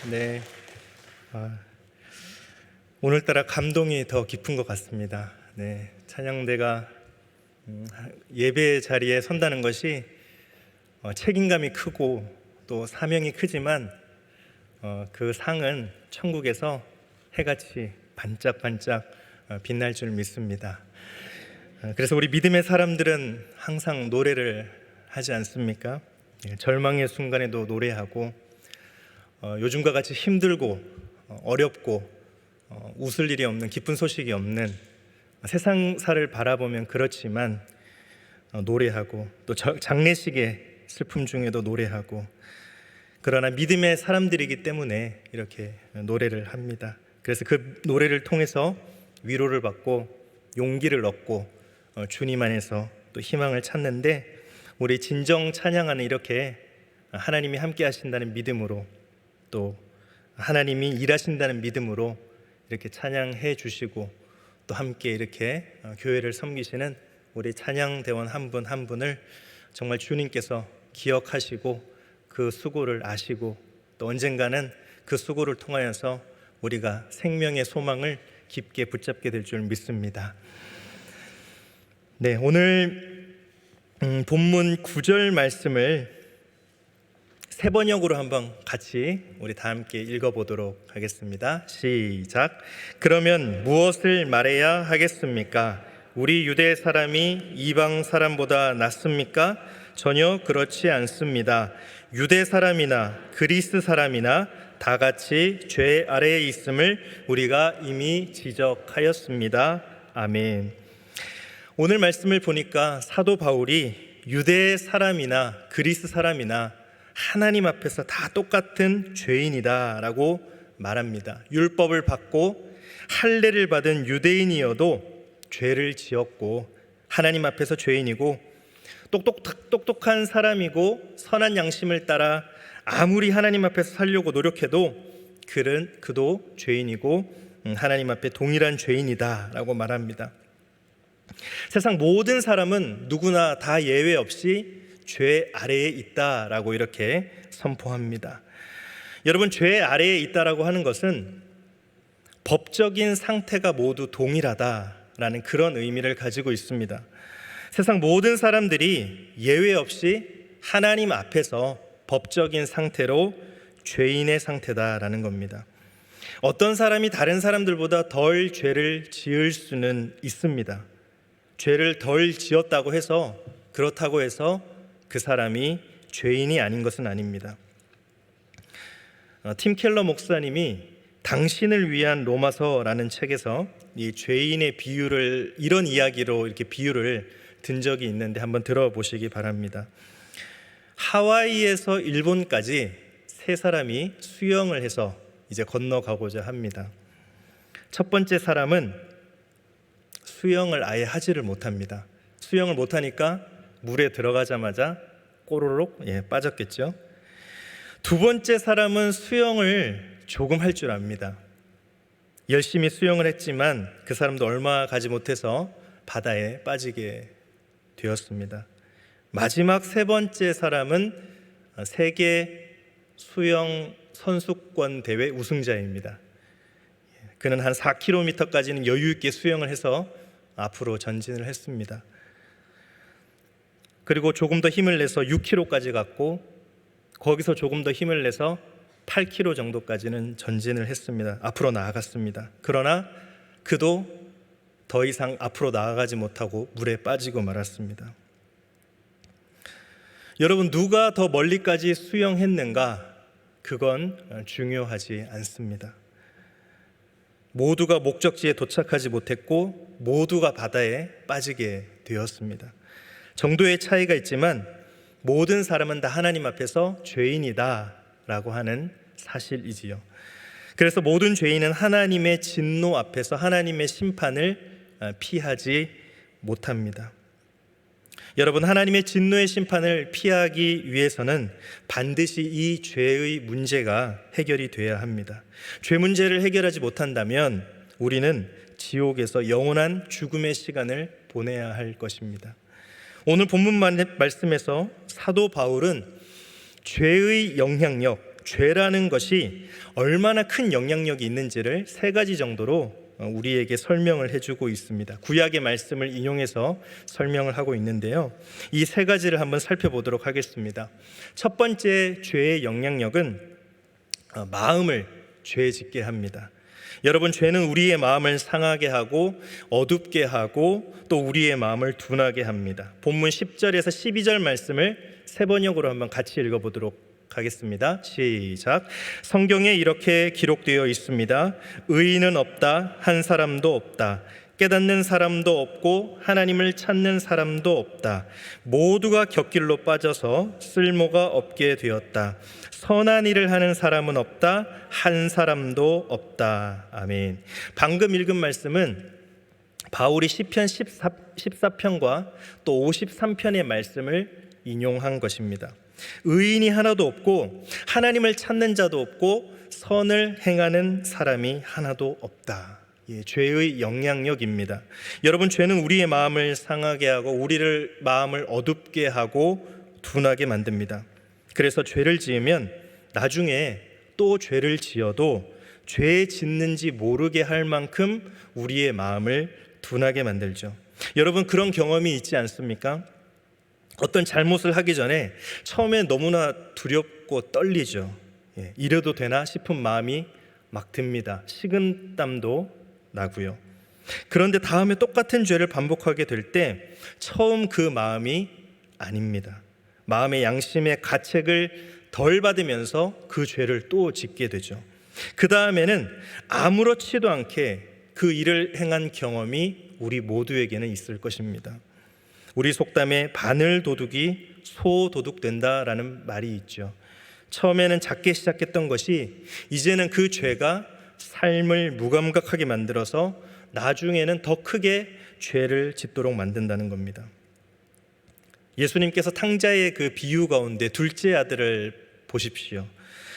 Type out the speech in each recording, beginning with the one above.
네, 오늘따라 감동이 더 깊은 것 같습니다. 네, 찬양대가 예배 자리에 선다는 것이 책임감이 크고 또 사명이 크지만 그 상은 천국에서 해같이 반짝반짝 빛날 줄 믿습니다. 그래서 우리 믿음의 사람들은 항상 노래를 하지 않습니까? 절망의 순간에도 노래하고 요즘과 같이 힘들고 어렵고 웃을 일이 없는, 기쁜 소식이 없는 세상사를 바라보면 그렇지만 노래하고 또 장례식의 슬픔 중에도 노래하고, 그러나 믿음의 사람들이기 때문에 이렇게 노래를 합니다. 그래서 그 노래를 통해서 위로를 받고 용기를 얻고 주님 안에서 또 희망을 찾는데, 우리 진정 찬양하는 이렇게 하나님이 함께 하신다는 믿음으로, 또 하나님이 일하신다는 믿음으로 이렇게 찬양해 주시고 또 함께 이렇게 교회를 섬기시는 우리 찬양대원 한 분 한 분을 정말 주님께서 기억하시고 그 수고를 아시고 또 언젠가는 그 수고를 통하여서 우리가 생명의 소망을 깊게 붙잡게 될 줄 믿습니다. 네, 오늘 본문 9절 말씀을 세 번역으로 한번 같이 우리 다 함께 읽어보도록 하겠습니다. 시작. 그러면 무엇을 말해야 하겠습니까? 우리 유대 사람이 이방 사람보다 낫습니까? 전혀 그렇지 않습니다. 유대 사람이나 그리스 사람이나 다 같이 죄 아래에 있음을 우리가 이미 지적하였습니다. 아멘. 오늘 말씀을 보니까 사도 바울이 유대 사람이나 그리스 사람이나 하나님 앞에서 다 똑같은 죄인이다 라고 말합니다. 율법을 받고 할례를 받은 유대인이어도 죄를 지었고 하나님 앞에서 죄인이고, 똑똑한 사람이고 선한 양심을 따라 아무리 하나님 앞에서 살려고 노력해도 그도 죄인이고 하나님 앞에 동일한 죄인이다 라고 말합니다. 세상 모든 사람은 누구나 다 예외 없이 죄 아래에 있다라고 이렇게 선포합니다. 여러분, 죄 아래에 있다라고 하는 것은 법적인 상태가 모두 동일하다라는 그런 의미를 가지고 있습니다. 세상 모든 사람들이 예외 없이 하나님 앞에서 법적인 상태로 죄인의 상태다라는 겁니다. 어떤 사람이 다른 사람들보다 덜 죄를 지을 수는 있습니다. 죄를 덜 지었다고 해서, 그렇다고 해서 그 사람이 죄인이 아닌 것은 아닙니다. 팀 켈러 목사님이 당신을 위한 로마서라는 책에서 이 죄인의 비유를, 이런 이야기로 이렇게 비유를 든 적이 있는데 한번 들어보시기 바랍니다. 하와이에서 일본까지 세 사람이 수영을 해서 이제 건너가고자 합니다. 첫 번째 사람은 수영을 아예 하지를 못합니다. 수영을 못하니까 물에 들어가자마자 꼬르륵 빠졌겠죠. 두 번째 사람은 수영을 조금 할 줄 압니다. 열심히 수영을 했지만 그 사람도 얼마 가지 못해서 바다에 빠지게 되었습니다. 마지막 세 번째 사람은 세계 수영 선수권 대회 우승자입니다. 그는 한 4km까지는 여유 있게 수영을 해서 앞으로 전진을 했습니다. 그리고 조금 더 힘을 내서 6km까지 갔고, 거기서 조금 더 힘을 내서 8km 정도까지는 전진을 했습니다. 앞으로 나아갔습니다. 그러나 그도 더 이상 앞으로 나아가지 못하고 물에 빠지고 말았습니다. 여러분, 누가 더 멀리까지 수영했는가? 그건 중요하지 않습니다. 모두가 목적지에 도착하지 못했고 모두가 바다에 빠지게 되었습니다. 정도의 차이가 있지만 모든 사람은 다 하나님 앞에서 죄인이다 라고 하는 사실이지요. 그래서 모든 죄인은 하나님의 진노 앞에서 하나님의 심판을 피하지 못합니다. 여러분, 하나님의 진노의 심판을 피하기 위해서는 반드시 이 죄의 문제가 해결이 돼야 합니다. 죄 문제를 해결하지 못한다면 우리는 지옥에서 영원한 죽음의 시간을 보내야 할 것입니다. 오늘 본문 말씀에서 사도 바울은 죄의 영향력, 죄라는 것이 얼마나 큰 영향력이 있는지를 세 가지 정도로 우리에게 설명을 해주고 있습니다. 구약의 말씀을 인용해서 설명을 하고 있는데요. 이 세 가지를 한번 살펴보도록 하겠습니다. 첫 번째 죄의 영향력은 마음을 죄짓게 합니다. 여러분, 죄는 우리의 마음을 상하게 하고 어둡게 하고 또 우리의 마음을 둔하게 합니다. 본문 10절에서 12절 말씀을 세 번역으로 한번 같이 읽어보도록 하겠습니다. 시작. 성경에 이렇게 기록되어 있습니다. 의인은 없다, 한 사람도 없다. 깨닫는 사람도 없고 하나님을 찾는 사람도 없다. 모두가 곁길로 빠져서 쓸모가 없게 되었다. 선한 일을 하는 사람은 없다, 한 사람도 없다. 아멘. 방금 읽은 말씀은 바울이 시편 14편과 또 53편의 말씀을 인용한 것입니다. 의인이 하나도 없고 하나님을 찾는 자도 없고 선을 행하는 사람이 하나도 없다. 죄의 영향력입니다. 여러분, 죄는 우리의 마음을 상하게 하고 우리를 마음을 어둡게 하고 둔하게 만듭니다. 그래서 죄를 지으면 나중에 또 죄를 지어도 죄 짓는지 모르게 할 만큼 우리의 마음을 둔하게 만들죠. 여러분, 그런 경험이 있지 않습니까? 어떤 잘못을 하기 전에 처음에 너무나 두렵고 떨리죠. 이래도 되나 싶은 마음이 막 듭니다. 식은땀도 나고요. 그런데 다음에 똑같은 죄를 반복하게 될 때 처음 그 마음이 아닙니다. 마음의 양심의 가책을 덜 받으면서 그 죄를 또 짓게 되죠. 그 다음에는 아무렇지도 않게 그 일을 행한 경험이 우리 모두에게는 있을 것입니다. 우리 속담에 바늘 도둑이 소 도둑 된다라는 말이 있죠. 처음에는 작게 시작했던 것이 이제는 그 죄가 삶을 무감각하게 만들어서 나중에는 더 크게 죄를 짓도록 만든다는 겁니다. 예수님께서 탕자의 그 비유 가운데 둘째 아들을 보십시오.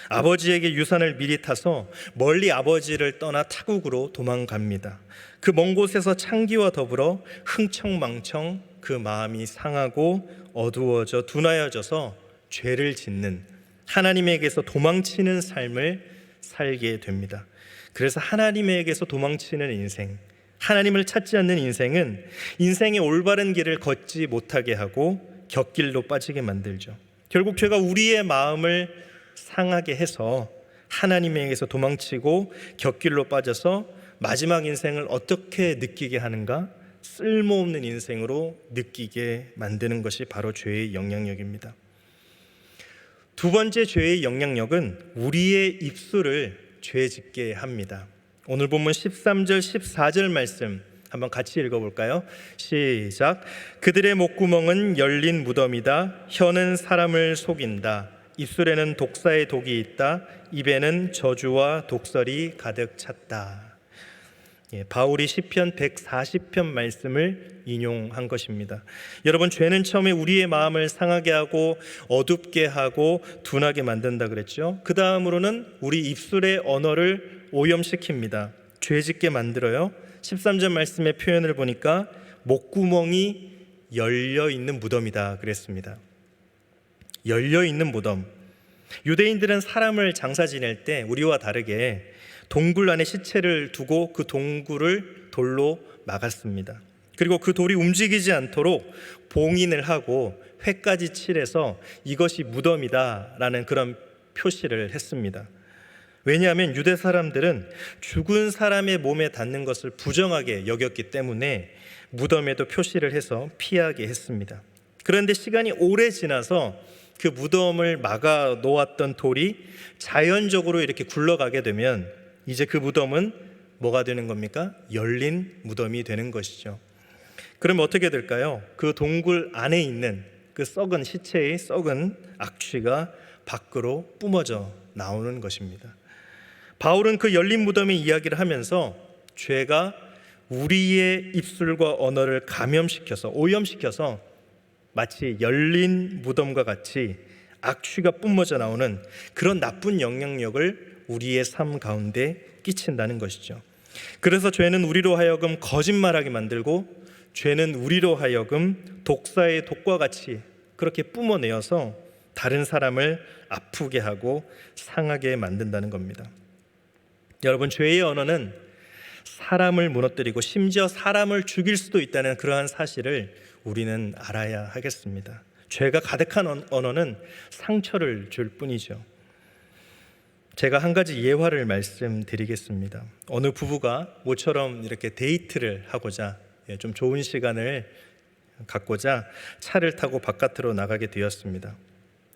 아버지에게 유산을 미리 타서 멀리 아버지를 떠나 타국으로 도망갑니다. 그 먼 곳에서 창기와 더불어 흥청망청 그 마음이 상하고 어두워져 둔하여져서 죄를 짓는, 하나님에게서 도망치는 삶을 살게 됩니다. 그래서 하나님에게서 도망치는 인생, 하나님을 찾지 않는 인생은 인생의 올바른 길을 걷지 못하게 하고 곁길로 빠지게 만들죠. 결국 죄가 우리의 마음을 상하게 해서 하나님에게서 도망치고 곁길로 빠져서 마지막 인생을 어떻게 느끼게 하는가? 쓸모없는 인생으로 느끼게 만드는 것이 바로 죄의 영향력입니다. 두 번째 죄의 영향력은 우리의 입술을 죄짓게 합니다. 오늘 본문 13절 14절 말씀 한번 같이 읽어볼까요? 시작. 그들의 목구멍은 열린 무덤이다. 혀는 사람을 속인다. 입술에는 독사의 독이 있다. 입에는 저주와 독설이 가득 찼다. 바울이 시편 140편 말씀을 인용한 것입니다. 여러분, 죄는 처음에 우리의 마음을 상하게 하고 어둡게 하고 둔하게 만든다 그랬죠. 그 다음으로는 우리 입술의 언어를 오염시킵니다. 죄짓게 만들어요. 13절 말씀의 표현을 보니까 목구멍이 열려있는 무덤이다 그랬습니다. 열려있는 무덤. 유대인들은 사람을 장사 지낼 때 우리와 다르게 동굴 안에 시체를 두고 그 동굴을 돌로 막았습니다. 그리고 그 돌이 움직이지 않도록 봉인을 하고 회까지 칠해서 이것이 무덤이다라는 그런 표시를 했습니다. 왜냐하면 유대 사람들은 죽은 사람의 몸에 닿는 것을 부정하게 여겼기 때문에 무덤에도 표시를 해서 피하게 했습니다. 그런데 시간이 오래 지나서 그 무덤을 막아 놓았던 돌이 자연적으로 이렇게 굴러가게 되면 이제 그 무덤은 뭐가 되는 겁니까? 열린 무덤이 되는 것이죠. 그럼 어떻게 될까요? 그 동굴 안에 있는 그 썩은 시체의 썩은 악취가 밖으로 뿜어져 나오는 것입니다. 바울은 그 열린 무덤의 이야기를 하면서 죄가 우리의 입술과 언어를 감염시켜서 오염시켜서 마치 열린 무덤과 같이 악취가 뿜어져 나오는 그런 나쁜 영향력을 우리의 삶 가운데 끼친다는 것이죠. 그래서 죄는 우리로 하여금 거짓말하게 만들고 죄는 우리로 하여금 독사의 독과 같이 그렇게 뿜어내어서 다른 사람을 아프게 하고 상하게 만든다는 겁니다. 여러분, 죄의 언어는 사람을 무너뜨리고 심지어 사람을 죽일 수도 있다는 그러한 사실을 우리는 알아야 하겠습니다. 죄가 가득한 언어는 상처를 줄 뿐이죠. 제가 한 가지 예화를 말씀드리겠습니다. 어느 부부가 모처럼 이렇게 데이트를 하고자 좀 좋은 시간을 갖고자 차를 타고 바깥으로 나가게 되었습니다.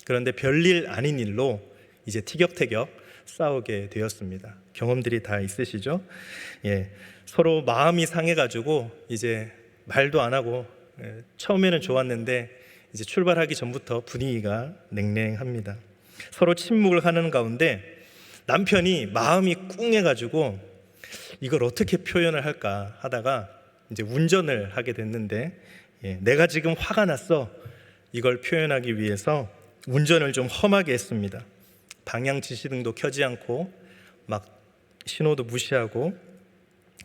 그런데 별일 아닌 일로 이제 티격태격 싸우게 되었습니다. 경험들이 다 있으시죠? 서로 마음이 상해가지고 이제 말도 안 하고, 처음에는 좋았는데 이제 출발하기 전부터 분위기가 냉랭합니다. 서로 침묵을 하는 가운데 남편이 마음이 꿍해가지고 이걸 어떻게 표현을 할까 하다가 이제 운전을 하게 됐는데, 내가 지금 화가 났어, 이걸 표현하기 위해서 운전을 좀 험하게 했습니다. 방향 지시등도 켜지 않고 막 신호도 무시하고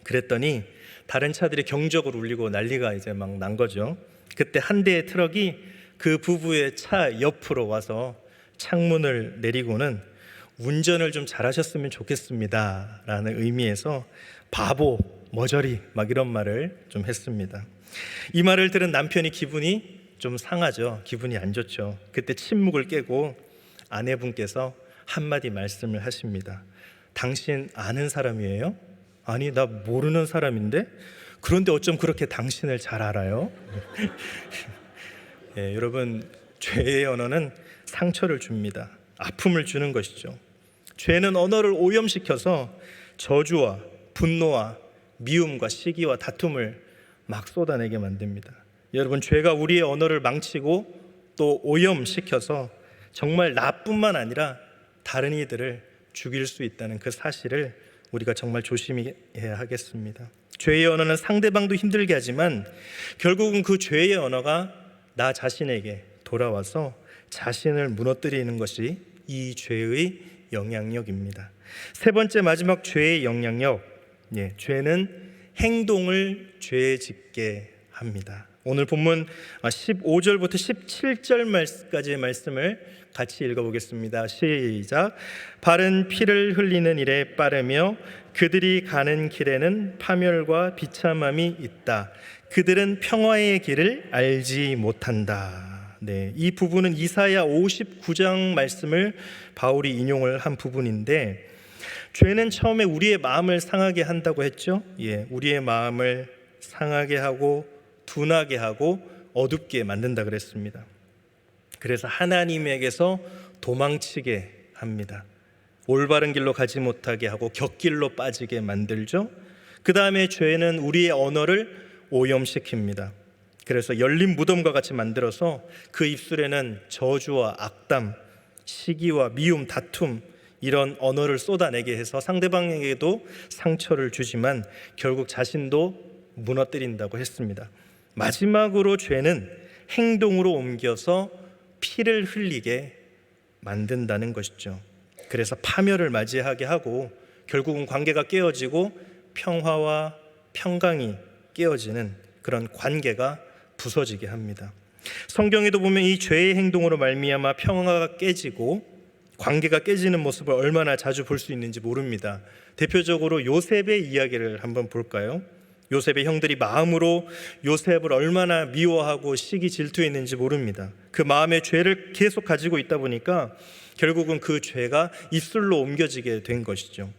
그랬더니 다른 차들이 경적을 울리고 난리가 이제 막 난 거죠. 그때 한 대의 트럭이 그 부부의 차 옆으로 와서 창문을 내리고는 운전을 좀 잘하셨으면 좋겠습니다 라는 의미에서 바보, 머저리 막 이런 말을 좀 했습니다. 이 말을 들은 남편이 기분이 좀 상하죠. 기분이 안 좋죠. 그때 침묵을 깨고 아내분께서 한마디 말씀을 하십니다. 당신 아는 사람이에요? 아니, 나 모르는 사람인데? 그런데 어쩜 그렇게 당신을 잘 알아요? 여러분, 죄의 언어는 상처를 줍니다. 아픔을 주는 것이죠. 죄는 언어를 오염시켜서 저주와 분노와 미움과 시기와 다툼을 막 쏟아내게 만듭니다. 여러분, 죄가 우리의 언어를 망치고 또 오염시켜서 정말 나뿐만 아니라 다른 이들을 죽일 수 있다는 그 사실을 우리가 정말 조심해야 하겠습니다. 죄의 언어는 상대방도 힘들게 하지만 결국은 그 죄의 언어가 나 자신에게 돌아와서 자신을 무너뜨리는 것이 이 죄의 영향력입니다. 세 번째, 마지막 죄의 영향력. 죄는 행동을 죄짓게 합니다. 오늘 본문 15절부터 17절까지의 말씀을 같이 읽어보겠습니다. 시작. 발은 피를 흘리는 일에 빠르며 그들이 가는 길에는 파멸과 비참함이 있다. 그들은 평화의 길을 알지 못한다. 이 부분은 이사야 59장 말씀을 바울이 인용을 한 부분인데, 죄는 처음에 우리의 마음을 상하게 한다고 했죠. 우리의 마음을 상하게 하고 둔하게 하고 어둡게 만든다 그랬습니다. 그래서 하나님에게서 도망치게 합니다. 올바른 길로 가지 못하게 하고 곁길로 빠지게 만들죠. 그 다음에 죄는 우리의 언어를 오염시킵니다. 그래서 열린 무덤과 같이 만들어서 그 입술에는 저주와 악담, 시기와 미움, 다툼, 이런 언어를 쏟아내게 해서 상대방에게도 상처를 주지만 결국 자신도 무너뜨린다고 했습니다. 마지막으로 죄는 행동으로 옮겨서 피를 흘리게 만든다는 것이죠. 그래서 파멸을 맞이하게 하고 결국은 관계가 깨어지고 평화와 평강이 깨어지는 그런 관계가 부서지게 합니다. 성경에도 보면 이 죄의 행동으로 말미암아 평화가 깨지고 관계가 깨지는 모습을 얼마나 자주 볼 수 있는지 모릅니다. 대표적으로 요셉의 이야기를 한번 볼까요? 요셉의 형들이 마음으로 요셉을 얼마나 미워하고 시기 질투했는지 모릅니다. 그 마음의 죄를 계속 가지고 있다 보니까 결국은 그 죄가 입술로 옮겨지게 된 것이죠.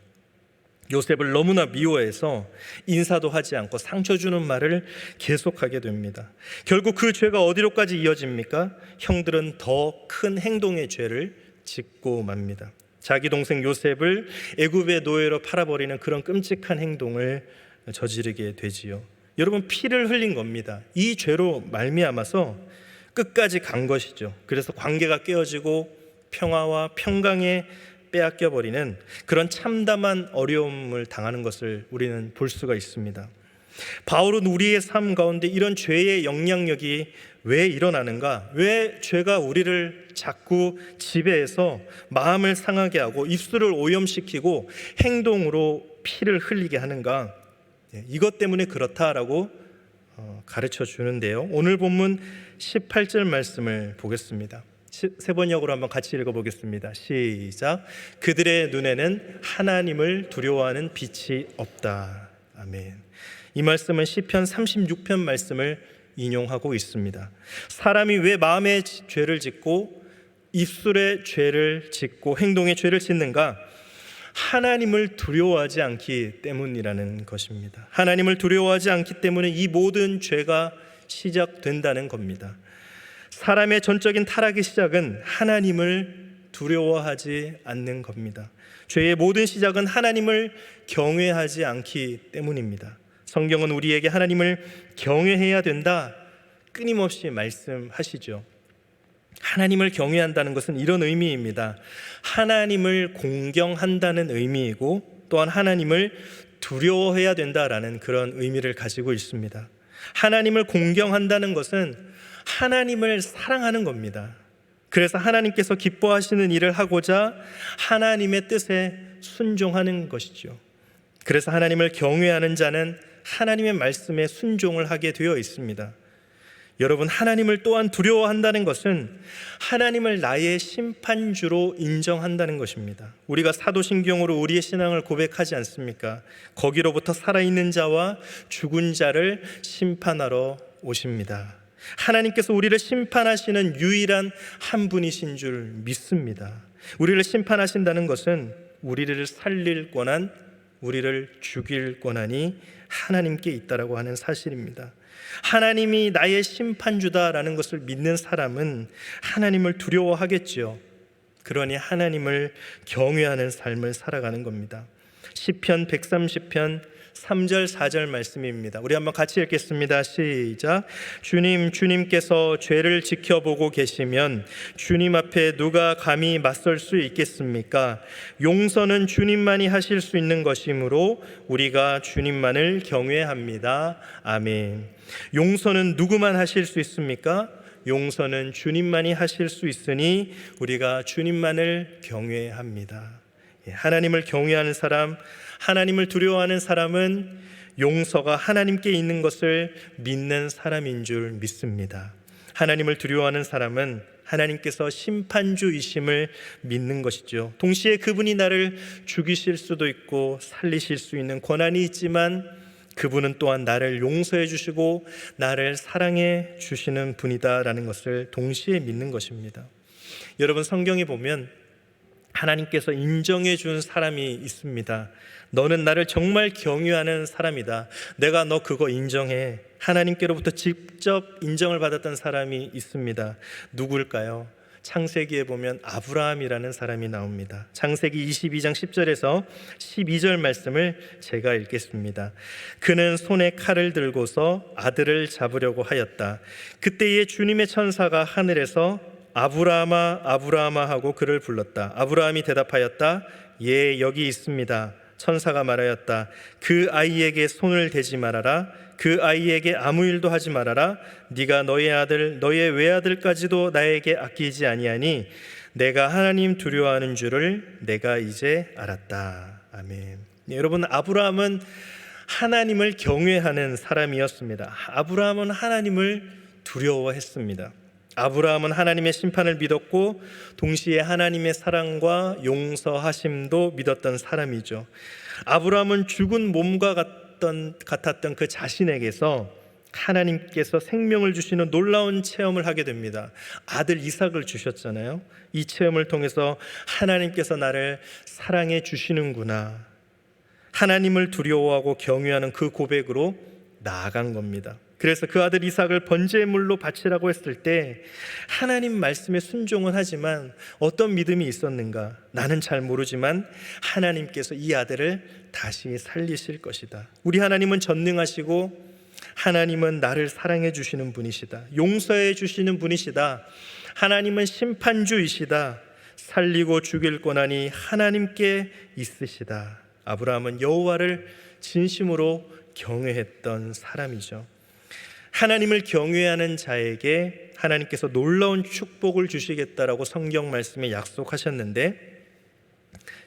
요셉을 너무나 미워해서 인사도 하지 않고 상처 주는 말을 계속하게 됩니다. 결국 그 죄가 어디로까지 이어집니까? 형들은 더 큰 행동의 죄를 짓고 맙니다. 자기 동생 요셉을 애굽의 노예로 팔아버리는 그런 끔찍한 행동을 저지르게 되지요. 여러분, 피를 흘린 겁니다. 이 죄로 말미암아서 끝까지 간 것이죠. 그래서 관계가 깨어지고 평화와 평강에 빼앗겨버리는 그런 참담한 어려움을 당하는 것을 우리는 볼 수가 있습니다. 바울은 우리의 삶 가운데 이런 죄의 영향력이 왜 일어나는가? 왜 죄가 우리를 자꾸 지배해서 마음을 상하게 하고 입술을 오염시키고 행동으로 피를 흘리게 하는가? 이것 때문에 그렇다라고 가르쳐 주는데요. 오늘 본문 18절 말씀을 보겠습니다. 세 번역으로 한번 같이 읽어보겠습니다. 시작. 그들의 눈에는 하나님을 두려워하는 빛이 없다. 아멘. 이 말씀은 시편 36편 말씀을 인용하고 있습니다. 사람이 왜 마음에 죄를 짓고 입술에 죄를 짓고 행동에 죄를 짓는가? 하나님을 두려워하지 않기 때문이라는 것입니다. 하나님을 두려워하지 않기 때문에 이 모든 죄가 시작된다는 겁니다. 사람의 전적인 타락의 시작은 하나님을 두려워하지 않는 겁니다. 죄의 모든 시작은 하나님을 경외하지 않기 때문입니다. 성경은 우리에게 하나님을 경외해야 된다 끊임없이 말씀하시죠. 하나님을 경외한다는 것은 이런 의미입니다. 하나님을 공경한다는 의미이고 또한 하나님을 두려워해야 된다라는 그런 의미를 가지고 있습니다. 하나님을 공경한다는 것은 하나님을 사랑하는 겁니다. 그래서 하나님께서 기뻐하시는 일을 하고자 하나님의 뜻에 순종하는 것이죠. 그래서 하나님을 경외하는 자는 하나님의 말씀에 순종을 하게 되어 있습니다. 여러분, 하나님을 또한 두려워한다는 것은 하나님을 나의 심판주로 인정한다는 것입니다. 우리가 사도신경으로 우리의 신앙을 고백하지 않습니까? 거기로부터 살아있는 자와 죽은 자를 심판하러 오십니다. 하나님께서 우리를 심판하시는 유일한 한 분이신 줄 믿습니다. 우리를 심판하신다는 것은 우리를 살릴 권한, 우리를 죽일 권한이 하나님께 있다라고 하는 사실입니다. 하나님이 나의 심판주다라는 것을 믿는 사람은 하나님을 두려워하겠지요. 그러니 하나님을 경외하는 삶을 살아가는 겁니다. 시편 130편 3절 4절 말씀입니다. 우리 한번 같이 읽겠습니다. 시작. 주님께서 죄를 지켜보고 계시면 주님 앞에 누가 감히 맞설 수 있겠습니까? 용서는 주님만이 하실 수 있는 것이므로 우리가 주님만을 경외합니다. 아멘. 용서는 누구만 하실 수 있습니까? 용서는 주님만이 하실 수 있으니 우리가 주님만을 경외합니다. 하나님을 경외하는 사람, 하나님을 두려워하는 사람은 용서가 하나님께 있는 것을 믿는 사람인 줄 믿습니다. 하나님을 두려워하는 사람은 하나님께서 심판주이심을 믿는 것이죠. 동시에 그분이 나를 죽이실 수도 있고 살리실 수 있는 권한이 있지만 그분은 또한 나를 용서해 주시고 나를 사랑해 주시는 분이다라는 것을 동시에 믿는 것입니다. 여러분, 성경에 보면 하나님께서 인정해 준 사람이 있습니다. 너는 나를 정말 경외하는 사람이다. 내가 너 그거 인정해. 하나님께로부터 직접 인정을 받았던 사람이 있습니다. 누굴까요? 창세기에 보면 아브라함이라는 사람이 나옵니다. 창세기 22장 10절에서 12절 말씀을 제가 읽겠습니다. 그는 손에 칼을 들고서 아들을 잡으려고 하였다. 그때에 주님의 천사가 하늘에서 아브라함아 아브라함아 하고 그를 불렀다. 아브라함이 대답하였다. 예, 여기 있습니다. 천사가 말하였다. 그 아이에게 손을 대지 말아라. 그 아이에게 아무 일도 하지 말아라. 네가 너의 아들 너의 외아들까지도 나에게 아끼지 아니하니 내가 하나님 두려워하는 줄을 내가 이제 알았다. 아멘. 네, 여러분, 아브라함은 하나님을 경외하는 사람이었습니다. 아브라함은 하나님을 두려워했습니다. 아브라함은 하나님의 심판을 믿었고 동시에 하나님의 사랑과 용서하심도 믿었던 사람이죠. 아브라함은 죽은 몸과 같았던 그 자신에게서 하나님께서 생명을 주시는 놀라운 체험을 하게 됩니다. 아들 이삭을 주셨잖아요. 이 체험을 통해서 하나님께서 나를 사랑해 주시는구나, 하나님을 두려워하고 경외하는 그 고백으로 나아간 겁니다. 그래서 그 아들 이삭을 번제물로 바치라고 했을 때 하나님 말씀에 순종은 하지만 어떤 믿음이 있었는가? 나는 잘 모르지만 하나님께서 이 아들을 다시 살리실 것이다. 우리 하나님은 전능하시고 하나님은 나를 사랑해 주시는 분이시다. 용서해 주시는 분이시다. 하나님은 심판주이시다. 살리고 죽일 권한이 하나님께 있으시다. 아브라함은 여호와를 진심으로 경외했던 사람이죠. 하나님을 경외하는 자에게 하나님께서 놀라운 축복을 주시겠다라고 성경 말씀에 약속하셨는데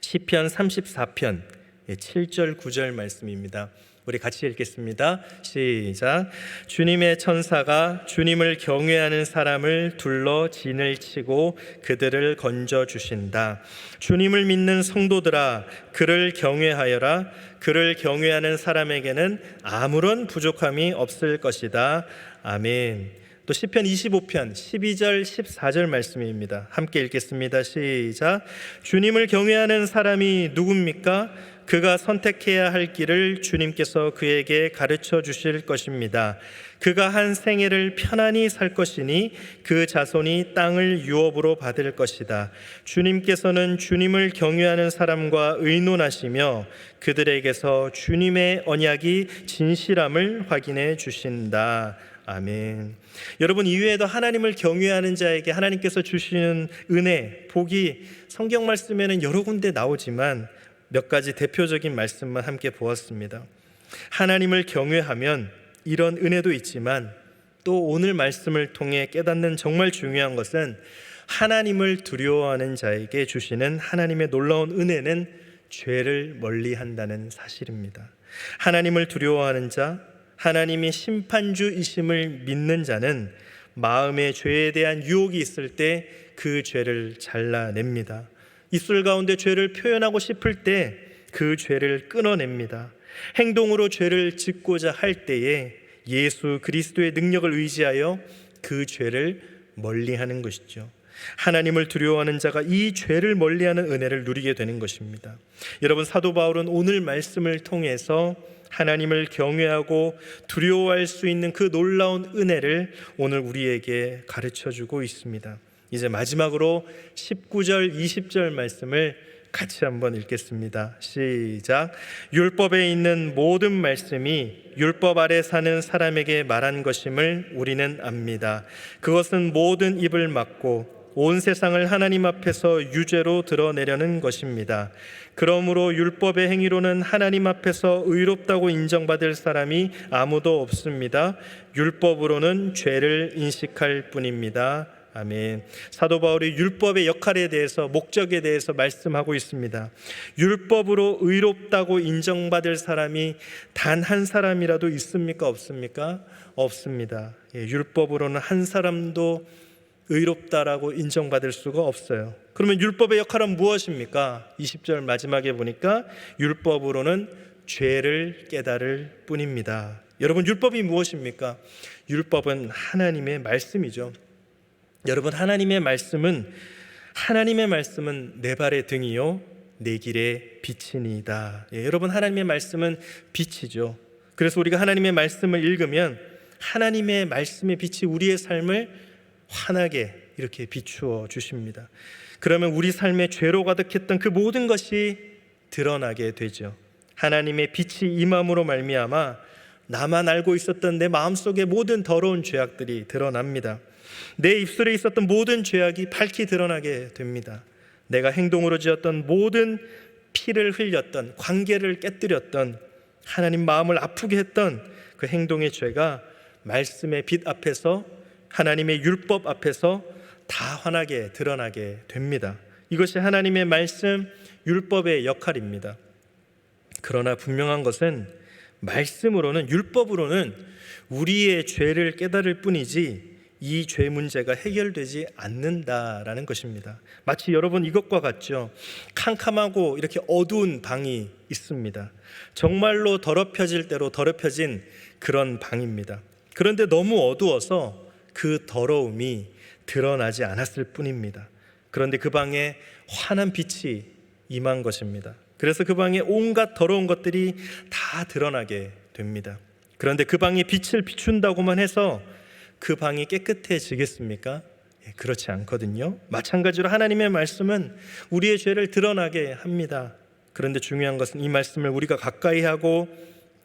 시편 34편 7절 9절 말씀입니다. 우리 같이 읽겠습니다. 시작. 주님의 천사가 주님을 경외하는 사람을 둘러 진을 치고 그들을 건져 주신다. 주님을 믿는 성도들아, 그를 경외하여라. 그를 경외하는 사람에게는 아무런 부족함이 없을 것이다. 아멘. 또 시편 25편 12절 14절 말씀입니다. 함께 읽겠습니다. 시작. 주님을 경외하는 사람이 누굽니까? 그가 선택해야 할 길을 주님께서 그에게 가르쳐 주실 것입니다. 그가 한 생애를 편안히 살 것이니 그 자손이 땅을 유업으로 받을 것이다. 주님께서는 주님을 경외하는 사람과 의논하시며 그들에게서 주님의 언약이 진실함을 확인해 주신다. 아멘. 여러분, 이외에도 하나님을 경외하는 자에게 하나님께서 주시는 은혜, 복이 성경 말씀에는 여러 군데 나오지만 몇 가지 대표적인 말씀만 함께 보았습니다. 하나님을 경외하면 이런 은혜도 있지만 또 오늘 말씀을 통해 깨닫는 정말 중요한 것은 하나님을 두려워하는 자에게 주시는 하나님의 놀라운 은혜는 죄를 멀리한다는 사실입니다. 하나님을 두려워하는 자, 하나님이 심판주이심을 믿는 자는 마음의 죄에 대한 유혹이 있을 때 그 죄를 잘라냅니다. 입술 가운데 죄를 표현하고 싶을 때 그 죄를 끊어냅니다. 행동으로 죄를 짓고자 할 때에 예수 그리스도의 능력을 의지하여 그 죄를 멀리하는 것이죠. 하나님을 두려워하는 자가 이 죄를 멀리하는 은혜를 누리게 되는 것입니다. 여러분, 사도 바울은 오늘 말씀을 통해서 하나님을 경외하고 두려워할 수 있는 그 놀라운 은혜를 오늘 우리에게 가르쳐주고 있습니다. 이제 마지막으로 19절 20절 말씀을 같이 한번 읽겠습니다. 시작. 율법에 있는 모든 말씀이 율법 아래 사는 사람에게 말한 것임을 우리는 압니다. 그것은 모든 입을 막고 온 세상을 하나님 앞에서 유죄로 드러내려는 것입니다. 그러므로 율법의 행위로는 하나님 앞에서 의롭다고 인정받을 사람이 아무도 없습니다. 율법으로는 죄를 인식할 뿐입니다. 아멘. 사도 바울이 율법의 역할에 대해서, 목적에 대해서 말씀하고 있습니다. 율법으로 의롭다고 인정받을 사람이 단 한 사람이라도 있습니까? 없습니까? 없습니다. 율법으로는 한 사람도 의롭다라고 인정받을 수가 없어요. 그러면 율법의 역할은 무엇입니까? 20절 마지막에 보니까 율법으로는 죄를 깨달을 뿐입니다. 여러분, 율법이 무엇입니까? 율법은 하나님의 말씀이죠. 여러분, 하나님의 말씀은 내 발의 등이요 내 길의 빛이니이다. 여러분, 하나님의 말씀은 빛이죠. 그래서 우리가 하나님의 말씀을 읽으면 하나님의 말씀의 빛이 우리의 삶을 환하게 이렇게 비추어 주십니다. 그러면 우리 삶에 죄로 가득했던 그 모든 것이 드러나게 되죠. 하나님의 빛이 임함으로 말미암아 나만 알고 있었던 내 마음속의 모든 더러운 죄악들이 드러납니다. 내 입술에 있었던 모든 죄악이 밝히 드러나게 됩니다. 내가 행동으로 지었던 모든 피를 흘렸던, 관계를 깨뜨렸던, 하나님 마음을 아프게 했던 그 행동의 죄가 말씀의 빛 앞에서, 하나님의 율법 앞에서 다 환하게 드러나게 됩니다. 이것이 하나님의 말씀, 율법의 역할입니다. 그러나 분명한 것은 말씀으로는, 율법으로는 우리의 죄를 깨달을 뿐이지 이 죄 문제가 해결되지 않는다라는 것입니다. 마치 여러분 이것과 같죠. 캄캄하고 이렇게 어두운 방이 있습니다. 정말로 더럽혀질 대로 더럽혀진 그런 방입니다. 그런데 너무 어두워서 그 더러움이 드러나지 않았을 뿐입니다. 그런데 그 방에 환한 빛이 임한 것입니다. 그래서 그 방에 온갖 더러운 것들이 다 드러나게 됩니다. 그런데 그 방에 빛을 비춘다고만 해서 그 방이 깨끗해지겠습니까? 그렇지 않거든요. 마찬가지로 하나님의 말씀은 우리의 죄를 드러나게 합니다. 그런데 중요한 것은 이 말씀을 우리가 가까이 하고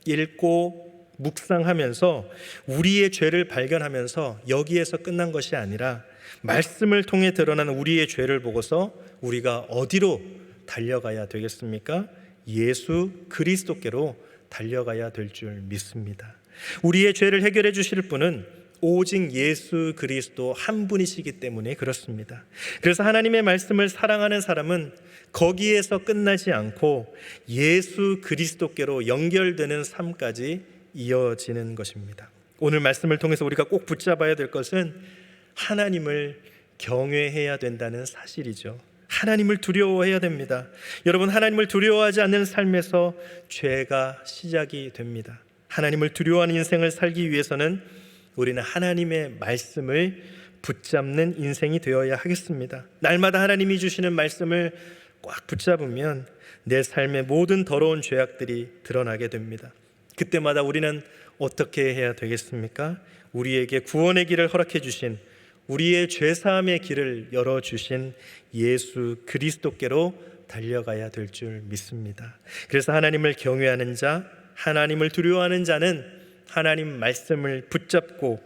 읽고 묵상하면서 우리의 죄를 발견하면서 여기에서 끝난 것이 아니라 말씀을 통해 드러나는 우리의 죄를 보고서 우리가 어디로 달려가야 되겠습니까? 예수 그리스도께로 달려가야 될 줄 믿습니다. 우리의 죄를 해결해 주실 분은 오직 예수 그리스도 한 분이시기 때문에 그렇습니다. 그래서 하나님의 말씀을 사랑하는 사람은 거기에서 끝나지 않고 예수 그리스도께로 연결되는 삶까지 이어지는 것입니다. 오늘 말씀을 통해서 우리가 꼭 붙잡아야 될 것은 하나님을 경외해야 된다는 사실이죠. 하나님을 두려워해야 됩니다. 여러분, 하나님을 두려워하지 않는 삶에서 죄가 시작이 됩니다. 하나님을 두려워하는 인생을 살기 위해서는 우리는 하나님의 말씀을 붙잡는 인생이 되어야 하겠습니다. 날마다 하나님이 주시는 말씀을 꽉 붙잡으면 내 삶의 모든 더러운 죄악들이 드러나게 됩니다. 그때마다 우리는 어떻게 해야 되겠습니까? 우리에게 구원의 길을 허락해 주신, 우리의 죄사함의 길을 열어주신 예수 그리스도께로 달려가야 될 줄 믿습니다. 그래서 하나님을 경외하는 자, 하나님을 두려워하는 자는 하나님 말씀을 붙잡고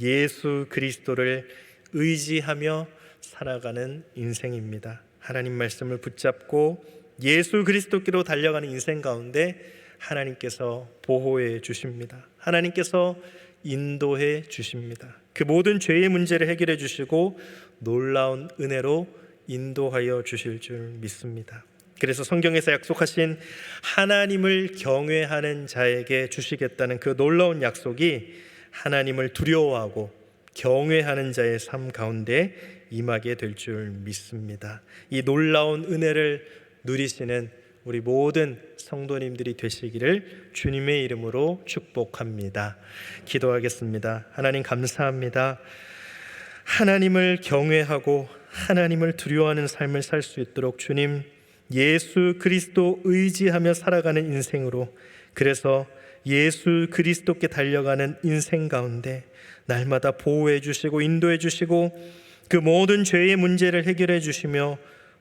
예수 그리스도를 의지하며 살아가는 인생입니다. 하나님 말씀을 붙잡고 예수 그리스도께로 달려가는 인생 가운데 하나님께서 보호해 주십니다. 하나님께서 인도해 주십니다. 그 모든 죄의 문제를 해결해 주시고 놀라운 은혜로 인도하여 주실 줄 믿습니다. 그래서 성경에서 약속하신 하나님을 경외하는 자에게 주시겠다는 그 놀라운 약속이 하나님을 두려워하고 경외하는 자의 삶 가운데 임하게 될 줄 믿습니다. 이 놀라운 은혜를 누리시는 우리 모든 성도님들이 되시기를 주님의 이름으로 축복합니다. 기도하겠습니다. 하나님 감사합니다. 하나님을 경외하고 하나님을 두려워하는 삶을 살 수 있도록 주님, 예수 그리스도 의지하며 살아가는 인생으로, 그래서 예수 그리스도께 달려가는 인생 가운데 날마다 보호해 주시고 인도해 주시고 그 모든 죄의 문제를 해결해 주시며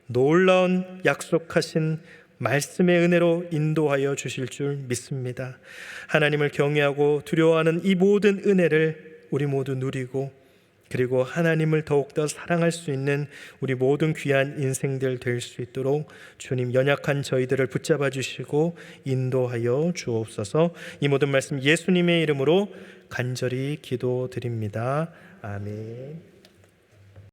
놀라운 약속하신 말씀의 은혜로 인도하여 주실 줄 믿습니다. 하나님을 경외하고 두려워하는 이 모든 은혜를 우리 모두 누리고, 그리고 하나님을 더욱더 사랑할 수 있는 우리 모든 귀한 인생들 될 수 있도록 주님, 연약한 저희들을 붙잡아 주시고 인도하여 주옵소서. 이 모든 말씀 예수님의 이름으로 간절히 기도드립니다. 아멘.